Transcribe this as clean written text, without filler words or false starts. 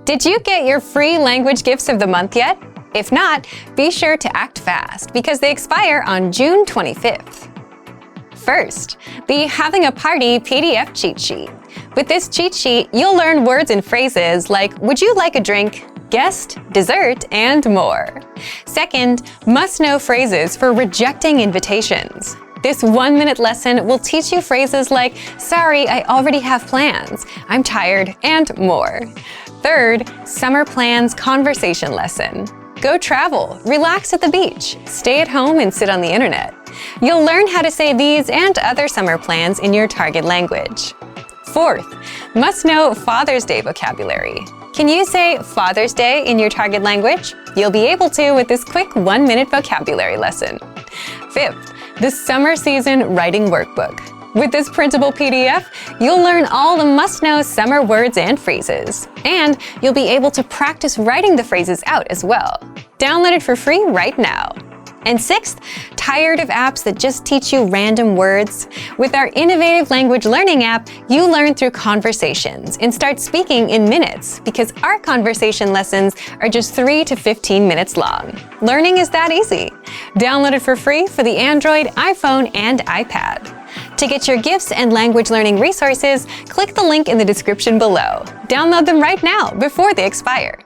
Did you get your free language gifts of the month yet? If not, be sure to act fast because they expire on June 25th. First, the Having a Party PDF cheat sheet. With this cheat sheet, you'll learn words and phrases like "Would you like a drink?" "guest," "dessert," and more. Second, must-know phrases for rejecting invitations. This 1-minute lesson will teach you phrases like "Sorry, I already have plans," "I'm tired," and more. Third, Summer Plans Conversation Lesson. Go travel, relax at the beach, stay at home, and sit on the internet. You'll learn how to say these and other summer plans in your target language. Fourth, must-know Father's Day vocabulary. Can you say Father's Day in your target language? You'll be able to with this quick 1-minute vocabulary lesson. Fifth, the Summer Season Writing Workbook. With this printable PDF, you'll learn all the must-know summer words and phrases. And you'll be able to practice writing the phrases out as well. Download it for free right now. And sixth, tired of apps that just teach you random words? With our innovative language learning app, you learn through conversations and start speaking in minutes because our conversation lessons are just 3 to 15 minutes long. Learning is that easy. Download it for free for the Android, iPhone, and iPad. To get your gifts and language learning resources, click the link in the description below. Download them right now before they expire.